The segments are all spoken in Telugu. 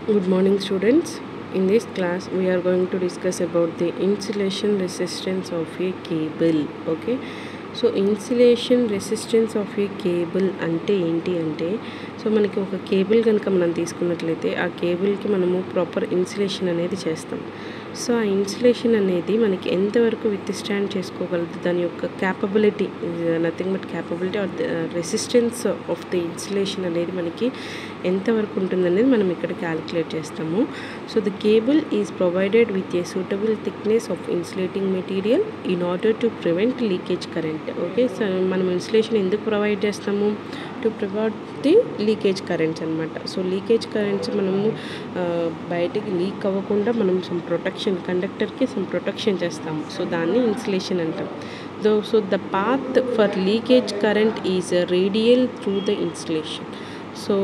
Good morning, students. In this class we are going to discuss about the insulation resistance of a cable. Okay, so insulation resistance of a cable ante enti ante so మనకి ఒక కేబుల్ కనుక మనం తీసుకున్నట్లయితే ఆ కేబుల్కి మనము ప్రాపర్ ఇన్సులేషన్ అనేది చేస్తాం. సో ఆ ఇన్సులేషన్ అనేది మనకి ఎంతవరకు విత్స్టాండ్ చేసుకోగలదు, దాని యొక్క capability, nothing but capability or resistance of the insulation అనేది మనకి ఎంతవరకు ఉంటుందనేది మనం ఇక్కడ క్యాలిక్యులేట్ చేస్తాము. So the cable is provided with a suitable thickness of insulating material in order to prevent leakage current. Okay, so మనం ఇన్సులేషన్ ఎందుకు ప్రొవైడ్ చేస్తాము? To prevent the leakage currents అనమాట. సో లీకేజ్ కరెంట్స్ మనము బయటికి లీక్ అవ్వకుండా మనం సమ్ ప్రొటెక్షన్, కండక్టర్కి సమ్ ప్రొటెక్షన్ చేస్తాము. సో దాన్ని ఇన్సులేషన్ అంటాం. So the path for leakage current is radial through the insulation. So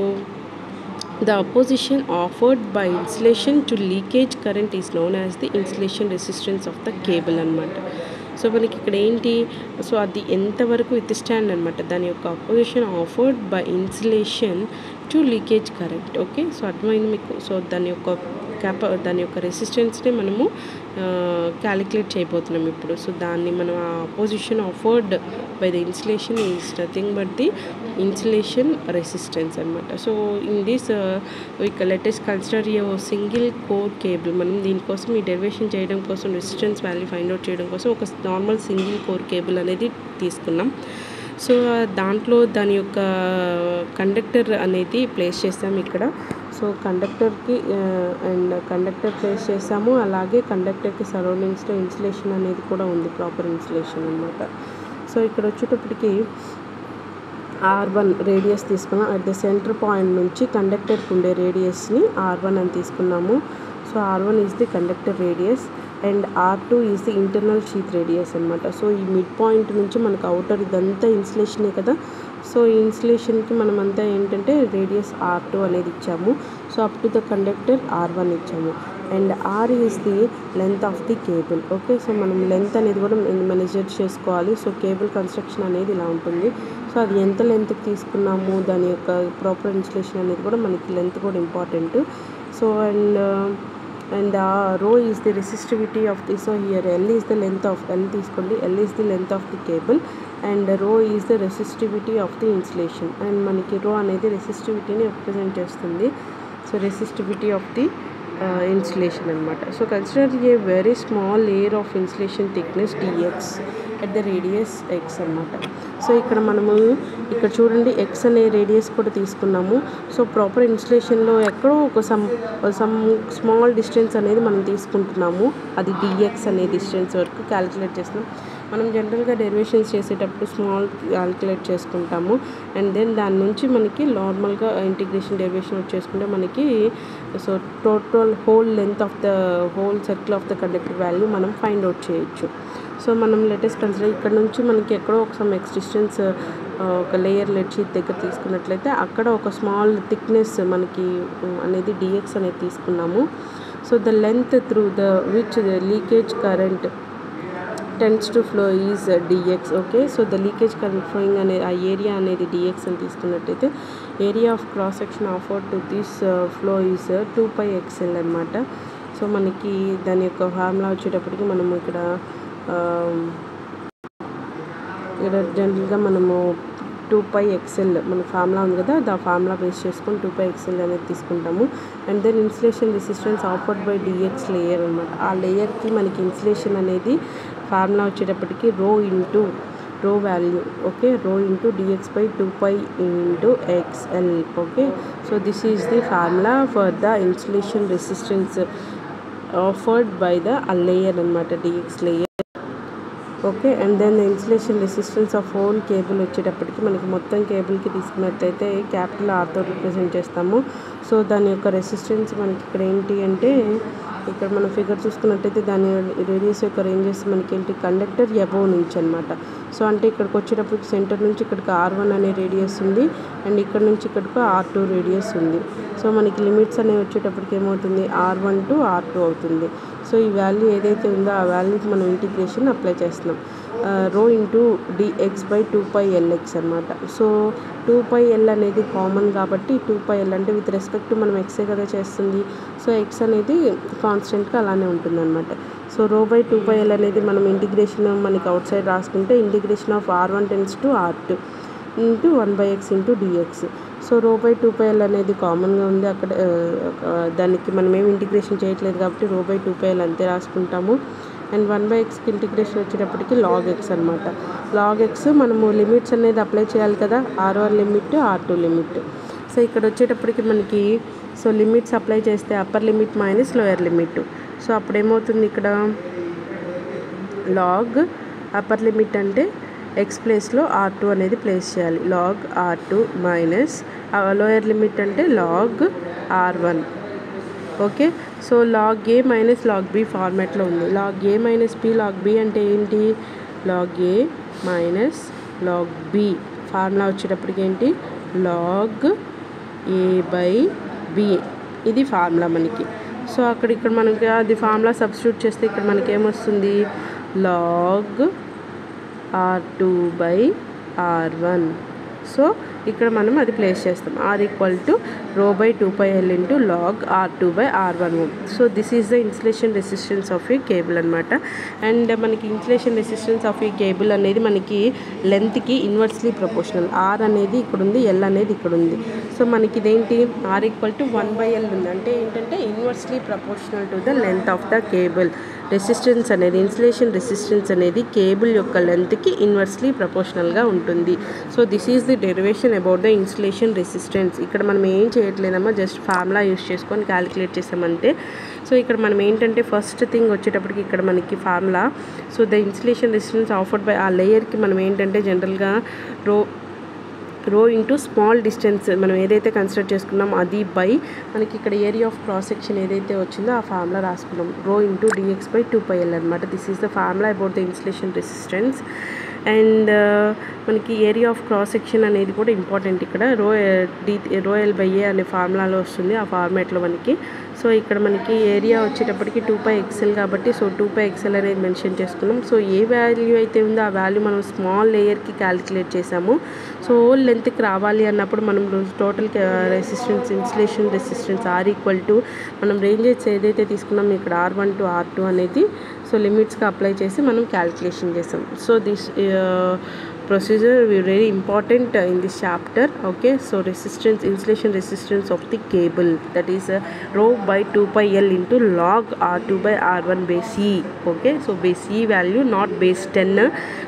the opposition offered by insulation to leakage current is known as the insulation resistance of the cable అనమాట. సో మనకి ఇక్కడ ఏంటి, సో అది ఎంతవరకు విత్స్టాండ్ అనమాట, దాని యొక్క opposition offered by insulation to leakage current. Okay, so అర్థమైంది మీకు. సో దాని యొక్క రెసిస్టెన్స్ని మనము క్యాలిక్యులేట్ చేయబోతున్నాం ఇప్పుడు. సో దాన్ని మనం ఆ opposition offered by the insulation is nothing but the insulation resistance అనమాట. So in this latest consider a single core cable. మనం దీనికోసం ఈ డెరివేషన్ చేయడం కోసం, రెసిస్టెన్స్ వాల్యూ ఫైండ్ అవుట్ చేయడం కోసం ఒక నార్మల్ సింగిల్ కోర్ కేబుల్ అనేది తీసుకున్నాం. సో దాంట్లో దాని యొక్క కండక్టర్ అనేది ప్లేస్ చేస్తాము ఇక్కడ. సో కండక్టర్కి అండ్ కండక్టర్ ప్లేస్ చేసాము, అలాగే కండక్టర్కి సరౌండింగ్స్లో ఇన్సులేషన్ అనేది కూడా ఉంది, ప్రాపర్ ఇన్సులేషన్ అనమాట. సో ఇక్కడ వచ్చేటప్పటికి R1 రేడియస్ తీసుకున్నాం. అట్ ద సెంటర్ పాయింట్ నుంచి కండక్టర్కి ఉండే రేడియస్ని R1 అని తీసుకున్నాము. So R1 is the conductor radius and R2 is the internal sheath radius అనమాట. సో ఈ మిడ్ పాయింట్ నుంచి మనకు అవుటర్ ఇదంతా ఇన్సులేషనే కదా. సో ఈ ఇన్సులేషన్కి మనం అంతా ఏంటంటే రేడియస్ R2 అనేది ఇచ్చాము. So up to the conductor R1 ఇచ్చాము and R is the length of the cable. Okay, so మనం లెంత్ అనేది కూడా మెజర్ చేసుకోవాలి. సో కేబుల్ కన్స్ట్రక్షన్ అనేది ఇలా ఉంటుంది. సో అది ఎంత లెంత్కి తీసుకున్నాము, దాని యొక్క ప్రాపర్ ఇన్సులేషన్ అనేది కూడా మనకి లెంత్ కూడా important. So and rho is the resistivity of the, so here L is the length of, L తీసుకోండి, L is the length of the cable and rho is the resistivity of the insulation and మనకి rho అనేది రెసిస్టివిటీని రిప్రజెంట్ చేస్తుంది. So resistivity of the insulation అనమాట. So consider a very small layer of insulation thickness dx at the radius x అనమాట. సో ఇక్కడ మనము ఇక్కడ చూడండి x అనే రేడియస్ కూడా తీసుకున్నాము. సో ప్రాపర్ ఇన్సులేషన్లో ఎక్కడో ఒక సమ్ స్మాల్ డిస్టెన్స్ అనేది మనం తీసుకుంటున్నాము, అది dx అనే డిస్టెన్స్ వరకు క్యాలిక్యులేట్ చేస్తున్నాం. మనం జనరల్గా డెరివేషన్స్ చేసేటప్పుడు స్మాల్ క్యాలిక్యులేట్ చేసుకుంటాము అండ్ దెన్ దాని నుంచి మనకి నార్మల్గా ఇంటిగ్రేషన్ డెరివేషన్ చేసుకుంటే మనకి so total whole length of the whole circle of the conductor value మనం ఫైండ్ అవుట్ చేయొచ్చు. సో మనం లేటెస్ట్ కన్సిడర్ ఇక్కడ నుంచి మనకి ఎక్కడో ఒక సమ్ ఎక్స్ డిస్టెన్స్ ఒక లేయర్ లెడ్ షీట్ దగ్గర తీసుకున్నట్లయితే అక్కడ ఒక స్మాల్ థిక్నెస్ మనకి అనేది dx అనేది తీసుకున్నాము. So the length through the which the leakage current tends to flow is dx. Okay, so the leakage current flowing అనే ఆ ఏరియా అనేది dx అని తీసుకున్నట్టయితే area of cross section offered to this flow is 2πxl అనమాట. సో మనకి దాని యొక్క ఫార్ములా వచ్చేటప్పటికి మనము ఇక్కడ జనరల్గా మనము 2πxl మన ఫార్ములా ఉంది కదా, ఆ ఫార్ములా బేస్ చేసుకొని 2πxl అనేది తీసుకుంటాము and then insulation resistance offered by dx layer అనమాట. ఆ లేయర్కి మనకి ఇన్సులేషన్ అనేది ఫార్ములా వచ్చేటప్పటికి rho value. Okay, rho into dx by 2π into xl. Okay, so this is the formula for the insulation resistance offered by the layer అనమాట, dx layer. Okay, and then the insulation resistance of whole cable వచ్చేటప్పటికి మనకి మొత్తం కేబుల్కి తీసుకున్నట్టయితే క్యాపిటల్ ఆర్తో రిప్రజెంట్ చేస్తాము. సో దాని యొక్క రెసిస్టెన్స్ మనకి ఇక్కడ ఏంటి అంటే, ఇక్కడ మనం ఫిగర్ చూసుకున్నట్టయితే దాని రేడియస్ యొక్క రేంజెస్ మనకి ఏంటి, కండక్టర్ అబోవ్ నుంచి అనమాట. సో అంటే ఇక్కడికి వచ్చేటప్పటికి సెంటర్ నుంచి ఇక్కడికి R1 అనే రేడియస్ ఉంది అండ్ ఇక్కడ నుంచి ఇక్కడికి R2 రేడియస్ ఉంది. సో మనకి లిమిట్స్ అనేవి వచ్చేటప్పటికి ఏమవుతుంది, R1 to R2 అవుతుంది. సో ఈ వాల్యూ ఏదైతే ఉందో ఆ వాల్యూకి మనం ఇంటిగ్రేషన్ అప్లై చేస్తున్నాం. Rho into dx by 2πLx అనమాట. సో 2πL అనేది కామన్ కాబట్టి 2πL అంటే విత్ రెస్పెక్ట్ మనం ఎక్సే కదా చేస్తుంది. సో ఎక్స్ అనేది కాన్స్టెంట్గా అలానే ఉంటుంది అనమాట. సో రో బై 2πL అనేది మనం ఇంటిగ్రేషన్ మనకి అవుట్ సైడ్ రాసుకుంటే integration of r1 tends to r2 into 1/x into D X. So rho by 2πL అనేది కామన్గా ఉంది అక్కడ, దానికి మనం ఏమి ఇంటిగ్రేషన్ చేయట్లేదు కాబట్టి రో బై 2πL అంతే రాసుకుంటాము. అండ్ 1/xకి ఇంటిగ్రేషన్ వచ్చేటప్పటికి log x అనమాట. log x మనము లిమిట్స్ అనేది అప్లై చేయాలి కదా, r1 limit r2 limit. So ఇక్కడ వచ్చేటప్పటికి మనకి సో లిమిట్స్ అప్లై చేస్తే upper limit minus lower limit. So అప్పుడు ఏమవుతుంది ఇక్కడ లాగ్ అప్పర్ లిమిట్ అంటే ఎక్స్ ప్లేస్లో r2 అనేది ప్లేస్ చేయాలి, log r2 minus lower limit అంటే log r1. Okay, so log a minus log b ఫార్మాట్లో ఉంది. Log a minus b log b అంటే ఏంటి, log a minus log b formula వచ్చేటప్పటికి ఏంటి, లాగ్ ఏ బై బి, ఇది ఫార్ములా మనకి. సో ఇక్కడ మనకి అది ఫార్ములా సబ్స్టిట్యూట్ చేస్తే ఇక్కడ మనకి ఏమొస్తుంది, log r2 by r1. So ఇక్కడ మనం అది ప్లేస్ చేస్తాం, r equal to rho by 2πL into log r2 by r1 ohm. So this is the insulation resistance of ఈ కేబుల్ అనమాట. అండ్ మనకి ఇన్సులేషన్ రెసిస్టెన్స్ ఆఫ్ ఈ కేబుల్ అనేది మనకి లెంత్కి ఇన్వర్స్లీ ప్రపోర్షనల్. r అనేది ఇక్కడ ఉంది, l అనేది ఇక్కడ ఉంది. సో మనకి ఇదేంటి, r ఈక్వల్ టు 1/L ఉంది, అంటే ఏంటంటే inversely proportional to the length of the cable. Resistance అనేది ఇన్సులేషన్ రెసిస్టెన్స్ అనేది కేబుల్ యొక్క లెంత్కి ఇన్వర్స్లీ ప్రపోర్షనల్గా ఉంటుంది. So this is the derivation about the insulation resistance. ఇక్కడ మనం ఏం చేయట్లేదమ్మా, జస్ట్ ఫార్ములా యూస్ చేసుకొని క్యాలిక్యులేట్ చేసామంటే. సో ఇక్కడ మనం ఏంటంటే ఫస్ట్ థింగ్ వచ్చేటప్పటికి ఇక్కడ మనకి formula, so the insulation resistance offered by ఆ లేయర్కి మనం ఏంటంటే జనరల్గా రో ఇంటూ స్మాల్ డిస్టెన్స్ మనం ఏదైతే కన్సిడర్ చేసుకున్నామో అది బై మనకి ఇక్కడ ఏరియా ఆఫ్ క్రాస్ సెక్షన్ ఏదైతే వచ్చిందో ఆ ఫార్ములా రాసుకున్నాం, rho into dx by 2πL అనమాట. This is the formula about the insulation resistance. And మనకి ఏరియా ఆఫ్ క్రాస్ సెక్షన్ అనేది కూడా ఇంపార్టెంట్. ఇక్కడ రో ఎల్ బై ఏ అనే ఫార్ములాలో వస్తుంది ఆ ఫార్మాట్లో మనకి. సో ఇక్కడ మనకి ఏరియా వచ్చేటప్పటికి 2πxl కాబట్టి సో 2πxl అనేది మెన్షన్ చేసుకున్నాం. సో ఏ వాల్యూ అయితే ఉందో ఆ వాల్యూ మనం స్మాల్ లేయర్కి క్యాలిక్యులేట్ చేసాము. సో హోల్ లెంత్కి రావాలి అన్నప్పుడు మనం total resistance insulation resistance R equal to మనం రేంజెస్ ఏదైతే తీసుకున్నాం ఇక్కడ r1 టు r2 అనేది సో లిమిట్స్గా అప్లై చేసి మనం క్యాలిక్యులేషన్ చేసాం. So this procedure very important in this chapter. Okay, so resistance, insulation resistance of the cable, that is rho by 2πL into log r2 by r1 base e. Okay, so base e value not base 10.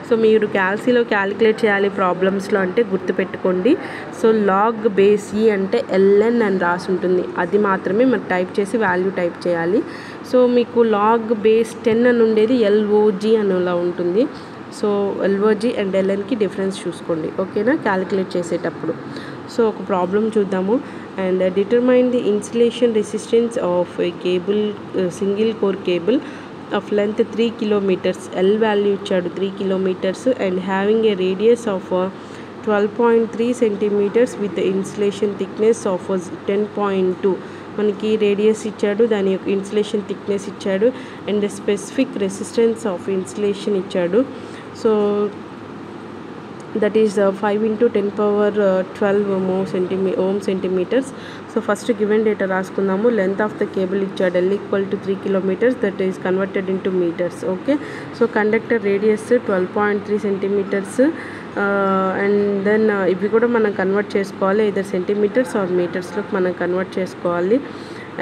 So మీరు క్యాల్సీలో క్యాలిక్యులేట్ చేయాలి ప్రాబ్లమ్స్లో అంటే గుర్తుపెట్టుకోండి. సో లాగ్ బేస్ ఈ అంటే ఎల్ఎన్ అని రాసి ఉంటుంది, అది మాత్రమే మనం టైప్ చేసి వాల్యూ టైప్ చేయాలి. సో మీకు లాగ్ బేస్ 10 అని ఉండేది ఎల్ఓజీ అని అలా ఉంటుంది. సో ఎల్ఓజీ అండ్ ఎల్ఎన్కి డిఫరెన్స్ చూసుకోండి, ఓకేనా, క్యాలిక్యులేట్ చేసేటప్పుడు. సో ఒక ప్రాబ్లం చూద్దాము. And determine the insulation resistance of a cable, single core cable of length 3 kilometres, L value ఇచ్చాడు 3 kilometres and having a radius of 12.3 centimetres with insulation thickness of 10.2. మనకి రేడియస్ ఇచ్చాడు, దాని యొక్క ఇన్సులేషన్ థిక్నెస్ ఇచ్చాడు and specific resistance of insulation ఇచ్చాడు. So that is 5 × 10⁻12 ohm centimetres. So first given data రాసుకుందాము. లెంత్ ఆఫ్ ద కేబుల్ ఇచ్చాడు L equal to 3 kilometres, that is converted into metres. Okay, so conductor radius 12.3 centimetres and then ఇవి కూడా మనం కన్వర్ట్ చేసుకోవాలి, ఇదర్ సెంటీమీటర్స్ ఆర్ మీటర్స్లోకి మనం కన్వర్ట్ చేసుకోవాలి.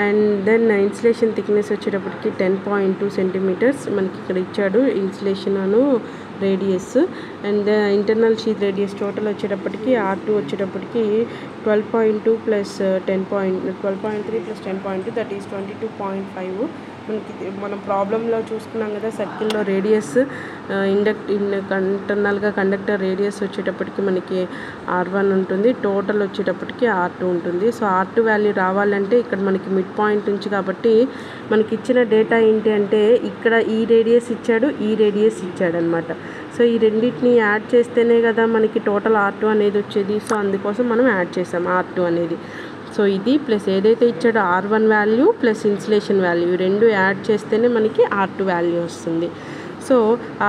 అండ్ దెన్ ఇన్సులేషన్ థిక్నెస్ వచ్చేటప్పటికి 10.2 సెంటీమీటర్స్ మనకి ఇక్కడ ఇచ్చాడు insulation Anu radius. And internal sheath radius total వచ్చేటప్పటికి R2 వచ్చేటప్పటికి 12.2 ప్లస్ 12.3 ప్లస్ 10.2 దట్ ఈస్ 22.5. మనకి మనం ప్రాబ్లంలో చూసుకున్నాం కదా, సర్కిల్లో రేడియస్ ఇంటర్నల్గా కండక్టర్ రేడియస్ వచ్చేటప్పటికి మనకి R1 ఉంటుంది, టోటల్ వచ్చేటప్పటికి R2 ఉంటుంది. సో R2 వాల్యూ రావాలంటే ఇక్కడ మనకి మిడ్ పాయింట్ నుంచి కాబట్టి మనకి ఇచ్చిన డేటా ఏంటి అంటే ఇక్కడ ఈ రేడియస్ ఇచ్చాడు, ఈ రేడియస్ ఇచ్చాడు అనమాట. సో ఈ రెండింటిని యాడ్ చేస్తేనే కదా మనకి టోటల్ R2 అనేది వచ్చేది. సో అందుకోసం మనం యాడ్ చేసాం R2 అనేది. సో ఇది ప్లస్ ఏదైతే ఇచ్చాడో R1 value plus insulation value రెండు యాడ్ చేస్తేనే మనకి R2 వాల్యూ వస్తుంది. సో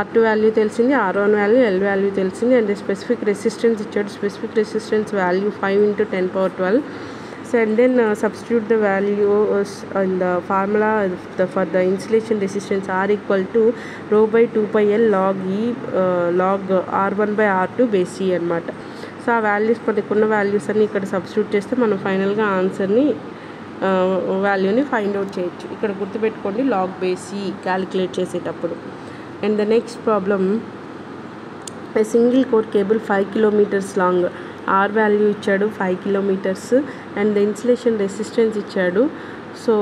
R2 వాల్యూ తెలిసింది, R1 వాల్యూ, L వాల్యూ తెలిసింది, అండ్ స్పెసిఫిక్ రెసిస్టెన్స్ ఇచ్చాడు. Specific resistance value 5 × 10⁻12. So and then substitute the values in the formula for the insulation resistance R equal to rho by 2πL log E log R1/R2 base E అనమాట. సో ఆ వాల్యూస్ మనకున్న వాల్యూస్ అన్ని ఇక్కడ సబ్స్టిట్యూట్ చేస్తే మనం ఫైనల్గా ఆన్సర్ని వాల్యూని ఫైండ్ అవుట్ చేయొచ్చు. ఇక్కడ గుర్తుపెట్టుకోండి లాగ్ బేస్ ఈ క్యాలిక్యులేట్ చేసేటప్పుడు. And the next problem, a single core cable 5 kilometers long, R value ఇచ్చాడు 5 kilometers, and the insulation resistance ఇచ్చాడు. సో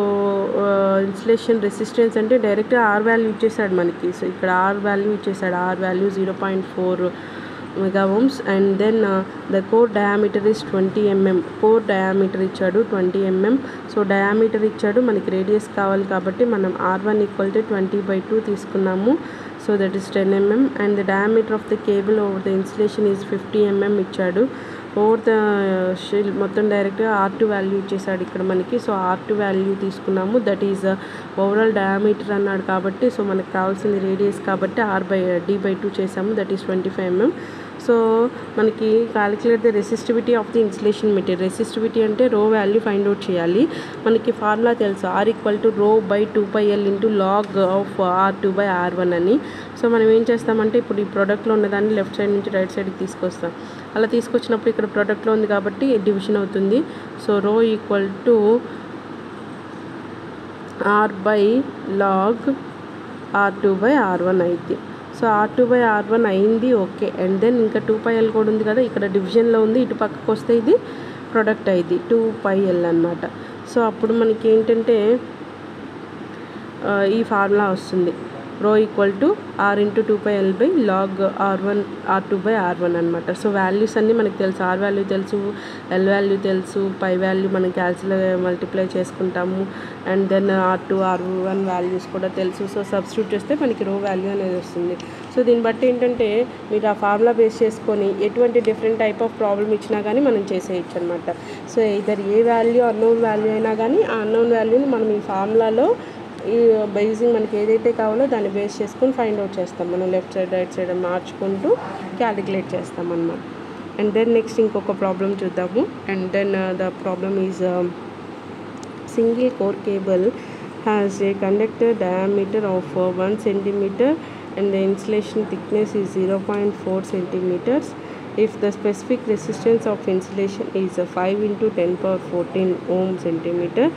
ఇన్సులేషన్ రెసిస్టెన్స్ అంటే డైరెక్ట్గా R వాల్యూ ఇచ్చేసాడు మనకి. సో ఇక్కడ R వాల్యూ ఇచ్చేసాడు, R value 0.4 mega ohms. And then the core diameter is 20 mm. Core diameter ఇచ్చాడు 20 mm. సో డయామీటర్ ఇచ్చాడు, మనకి రేడియస్ కావాలి కాబట్టి మనం R1 = 20/2 తీసుకున్నాము. So that is 10 mm. And the diameter of the cable over the insulation is 50 mm ఇచ్చాడు. ఓవర్ ద షీల్ మొత్తం డైరెక్ట్గా R2 వాల్యూ ఇచ్చేసాడు ఇక్కడ మనకి. సో R2 వాల్యూ తీసుకున్నాము, దట్ ఈజ్ ఓవరాల్ డయామీటర్ అన్నాడు కాబట్టి సో మనకు కావాల్సింది రేడియస్ కాబట్టి R/D/2 చేసాము, దట్ ఈస్ 25 mm. సో మనకి calculate the resistivity of the insulation material. Resistivity అంటే రో వాల్యూ ఫైండ్ అవుట్ చేయాలి. మనకి ఫార్ములా తెలుసు, R = rho by 2πL into log of R2/R1 అని. సో మనం ఏం చేస్తామంటే ఇప్పుడు ఈ ప్రోడక్ట్లో ఉన్నదాన్ని లెఫ్ట్ సైడ్ నుంచి రైట్ సైడ్కి తీసుకొస్తాం. అలా తీసుకొచ్చినప్పుడు ఇక్కడ ప్రోడక్ట్లో ఉంది కాబట్టి డివిజన్ అవుతుంది. సో రో = R/log R2/R1 అయితే. సో R2/R1 అయింది, ఓకే. అండ్ దెన్ ఇంకా 2πL కూడా ఉంది కదా, ఇక్కడ డివిజన్లో ఉంది, ఇటు పక్కకు వస్తే ఇది ప్రొడక్ట్ అయింది 2πL అనమాట. సో అప్పుడు మనకి ఏంటంటే ఈ ఫార్ములా వస్తుంది, రో = R × 2πL/log R2/R1 అనమాట. సో వాల్యూస్ అన్నీ మనకు తెలుసు, R వాల్యూ తెలుసు, L వాల్యూ తెలుసు, పై వాల్యూ మనం మల్టిప్లై చేసుకుంటాము. And then R2, R1 values కూడా తెలుసు. సో సబ్స్టిట్యూట్ చేస్తే మనకి రో వాల్యూ అనేది వస్తుంది. సో దీన్ని బట్టి ఏంటంటే మీరు ఆ ఫార్ములా బేస్ చేసుకొని ఎటువంటి డిఫరెంట్ టైప్ ఆఫ్ ప్రాబ్లమ్ ఇచ్చినా కానీ మనం చేసేయచ్చు అనమాట. సో ఇదర్ ఏ వాల్యూ అన్నోన్ వాల్యూ అయినా కానీ ఆ అన్నోన్ వాల్యూని మనం ఈ ఫార్ములాలో ఈ బేసింగ్ మనకి ఏదైతే కావాలో దాన్ని బేస్ చేసుకొని ఫైండ్ అవుట్ చేస్తాం. మనం లెఫ్ట్ సైడ్ రైట్ సైడ్ మార్చుకుంటూ క్యాలిక్యులేట్ చేస్తాం అన్నమాట. అండ్ దెన్ నెక్స్ట్ ఇంకొక ప్రాబ్లం చూద్దాము. And then the problem is single core cable has a conductor diameter of 1 centimeter and the insulation thickness is 0.4 centimeters. If the specific resistance of insulation is 5 × 10⁻14 ohm centimeter,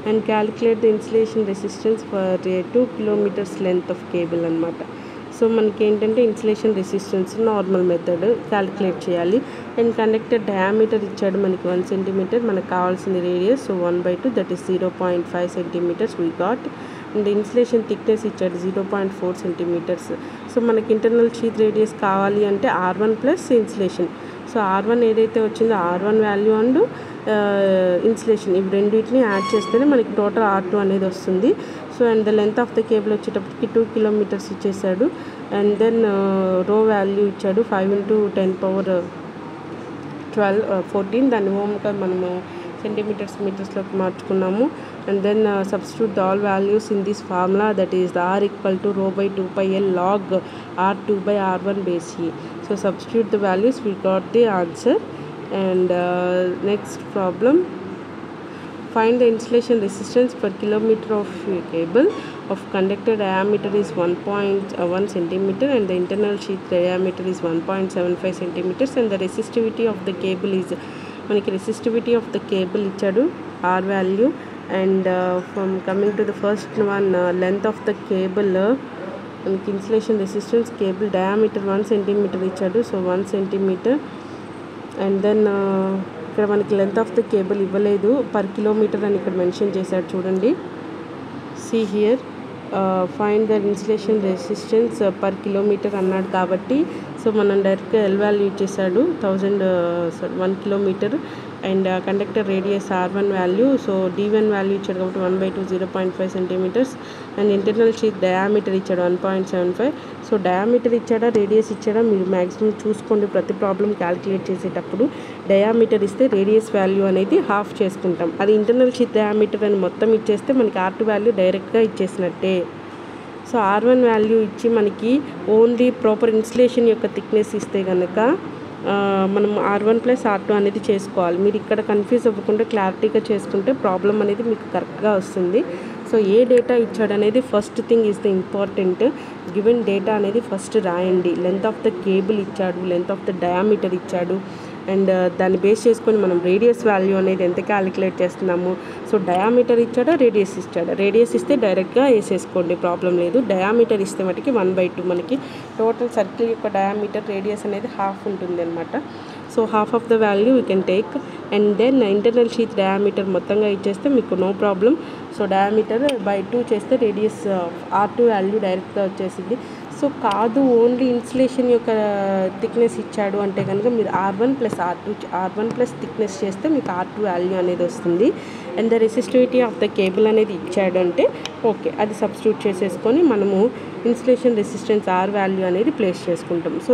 and calculate the insulation resistance for a 2 kilometers length of cable అనమాట. సో మనకి ఏంటంటే insulation resistance normal method calculate చేయాలి. అండ్ కండక్టర్ డయామీటర్ ఇచ్చాడు మనకి 1 centimeter, మనకు కావాల్సింది radius. So 1/2 that is 0.5 centimeters we got. And insulation thickness ఇచ్చాడు 0.4 centimeters. సో మనకి ఇంటర్నల్ షీత్ రేడియస్ కావాలి అంటే R1 plus insulation. So R1 ఏదైతే వచ్చిందో R1 వాల్యూ అండ్ ఇన్సులేషన్ ఇవి రెండింటిని యాడ్ చేస్తేనే మనకి టోటల్ R2 అనేది వస్తుంది. So and the length of the cable వచ్చేటప్పటికి 2 kilometers ఇచ్చేసాడు. అండ్ దెన్ రో వాల్యూ ఇచ్చాడు 5 × 10⁻14, దాన్ని ఓమ్గా మనము సెంటీమీటర్స్ మీటర్స్లోకి మార్చుకున్నాము. And then substitute all values in this formula, that is R = rho by 2πL log R2/R1 base E. So substitute the values, we got the answer. And next problem, find the insulation resistance per kilometer of cable of conductor diameter is 1.1 centimeter and the internal sheath diameter is 1.75 centimeters and the resistivity of the cable is మనకి resistivity of the cable ఇచ్చాడు R value. And from coming to the first one, length of the cable, మనకి insulation resistance cable diameter 1 centimeter ఇచ్చాడు. So 1 centimeter. అండ్ దెన్ ఇక్కడ మనకి లెంత్ ఆఫ్ ద కేబుల్ ఇవ్వలేదు, పర్ కిలోమీటర్ అని ఇక్కడ మెన్షన్ చేశాడు చూడండి. See here find the insulation resistance per kilometre అన్నాడు కాబట్టి సో మనం డైరెక్ట్గా ఎల్ వాల్యూ ఇచ్చేసాడు 1 kilometer. And conductor radius R1 value, so D1 value ఇచ్చాడు కాబట్టి 1/2 0.5 centimeters. And internal sheath diameter ఇచ్చాడు 1.75. సో డయామీటర్ ఇచ్చాడా రేడియస్ ఇచ్చాడా మీరు మ్యాక్సిమం చూసుకోండి ప్రతి ప్రాబ్లం క్యాలిక్యులేట్ చేసేటప్పుడు. డయామీటర్ ఇస్తే రేడియస్ వాల్యూ అనేది హాఫ్ చేసుకుంటాం, అది ఇంటర్నల్ షీత్ డయామీటర్ అని మొత్తం ఇచ్చేస్తే మనకి R2 వాల్యూ డైరెక్ట్గా ఇచ్చేసినట్టే. సో R1 వాల్యూ ఇచ్చి మనకి ఓన్లీ ప్రాపర్ ఇన్సులేషన్ యొక్క థిక్నెస్ ఇస్తే కనుక మనం R1 + R2 అనేది చేసుకోవాలి. మీరు ఇక్కడ కన్ఫ్యూజ్ అవ్వకుండా క్లారిటీగా చేసుకుంటే ప్రాబ్లం అనేది మీకు కరెక్ట్గా వస్తుంది. సో ఏ డేటా ఇచ్చాడు అనేది first thing is the important. Given data అనేది ఫస్ట్ రాయండి. లెంత్ ఆఫ్ ద కేబుల్ ఇచ్చాడు, లెంత్ ఆఫ్ ద డయామీటర్ ఇచ్చాడు, అండ్ దాన్ని బేస్ చేసుకొని మనం రేడియస్ వాల్యూ అనేది ఎంత క్యాలిక్యులేట్ చేస్తున్నాము. సో డయామీటర్ ఇచ్చాడా, రేడియస్ ఇచ్చాడా? రేడియస్ ఇస్తే డైరెక్ట్గా వేసేసుకోండి, ప్రాబ్లం లేదు. డయామీటర్ ఇస్తే మటుకి 1/2 మనకి టోటల్ సర్కిల్ యొక్క డయామీటర్ రేడియస్ అనేది హాఫ్ ఉంటుంది అనమాట. So half of the value you can take. And then internal sheath diameter మొత్తంగా ఇచ్చేస్తే మీకు no problem. So diameter by 2 చేస్తే రేడియస్ R2 వాల్యూ డైరెక్ట్గా వచ్చేసింది. సో కాదు, ఓన్లీ ఇన్సులేషన్ యొక్క థిక్నెస్ ఇచ్చాడు అంటే కనుక మీరు R1 + థిక్నెస్ చేస్తే మీకు R2 వాల్యూ అనేది వస్తుంది. And the resistivity of the cable అనేది ఇచ్చాడు అంటే ఓకే, అది సబ్స్టిట్యూట్ చేసేసుకొని మనము ఇన్సులేషన్ రెసిస్టెన్స్ R వాల్యూ అనేది ప్లేస్ చేసుకుంటాం. So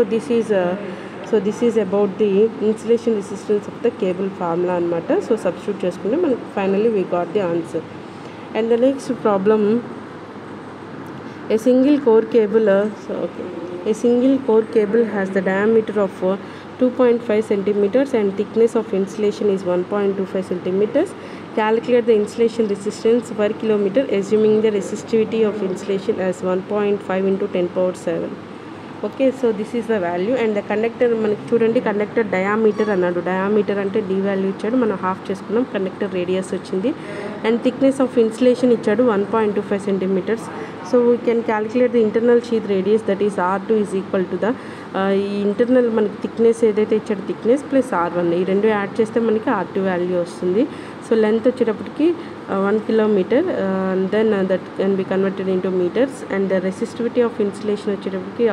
this is about the insulation resistance of the cable formula అనమాట. సో సబ్స్టిట్యూట్ చేసుకుంటే మనకి finally we got the answer. And the next problem, a single core cable has the diameter of 2.5 centimeters and thickness of insulation is 1.25 centimeters. Calculate the insulation resistance per kilometer assuming the resistivity of insulation as 1.5 × 10⁻⁷. Okay, so this is the value. And the conductor మనకి చూడండి, కండక్టర్ డయామీటర్ అన్నాడు. డయామీటర్ అంటే డి వాల్యూ ఇచ్చాడు, మనం హాఫ్ చేసుకున్నాం. కండక్టర్ రేడియస్ వచ్చింది. అండ్ థిక్నెస్ ఆఫ్ ఇన్సులేషన్ ఇచ్చాడు 1.25 centimeters. So we can calculate the internal sheath radius, that is R2 is equal to the ఈ ఇంటర్నల్ మనకి థిక్నెస్ ఏదైతే ఇచ్చాడో థిక్నెస్ ప్లస్ R1, ఈ రెండు యాడ్ చేస్తే మనకి R2 వాల్యూ వస్తుంది. సో లెంత్ వచ్చేటప్పటికి 1 kilometer, then that can be converted into metres. And the resistivity of insulation వచ్చేటప్పటికి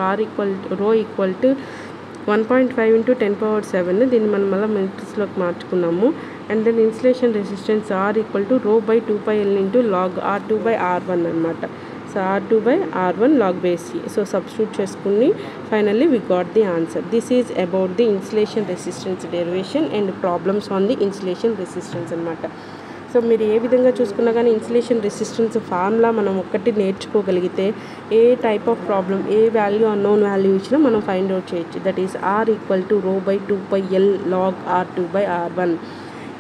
ρ ఈక్వల్ టు 1.5 × 10⁻⁷. దీన్ని మనం మళ్ళీ మీటర్స్లోకి మార్చుకున్నాము. And then insulation resistance R equal to ρ/2πL × log R2/R1 అనమాట. So R2/R1 log/C. So substitute చేసుకుని finally we got the answer. This is about the insulation resistance derivation and problems on the insulation resistance అనమాట. సో మీరు ఏ విధంగా చూసుకున్నా కానీ ఇన్సులేషన్ రెసిస్టెన్స్ ఫార్ములా మనం ఒక్కటి నేర్చుకోగలిగితే ఏ టైప్ ఆఫ్ ప్రాబ్లం, ఏ వాల్యూ అన్నోన్ వాల్యూ ఇచ్చినా మనం ఫైండ్ అవుట్ చేయొచ్చు. That is R equal to ρ/2πL log R2/R1.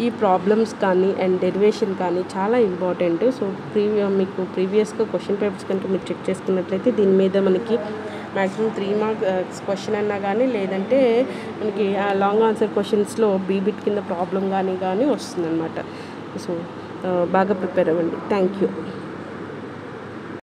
ఈ ప్రాబ్లమ్స్ కానీ అండ్ డెరివేషన్ కానీ చాలా ఇంపార్టెంట్. సో మీకు ప్రీవియస్గా క్వశ్చన్ పేపర్స్ కనుక మీరు చెక్ చేసుకున్నట్లయితే దీని మీద మనకి మ్యాక్సిమం 3 మార్క్స్ క్వశ్చన్ అన్నా కానీ, లేదంటే మనకి లాంగ్ ఆన్సర్ క్వశ్చన్స్లో బీబిట్ కింద ప్రాబ్లం కానీ వస్తుందన్నమాట. సో బాగా ప్రిపేర్ అవ్వండి. Thank you.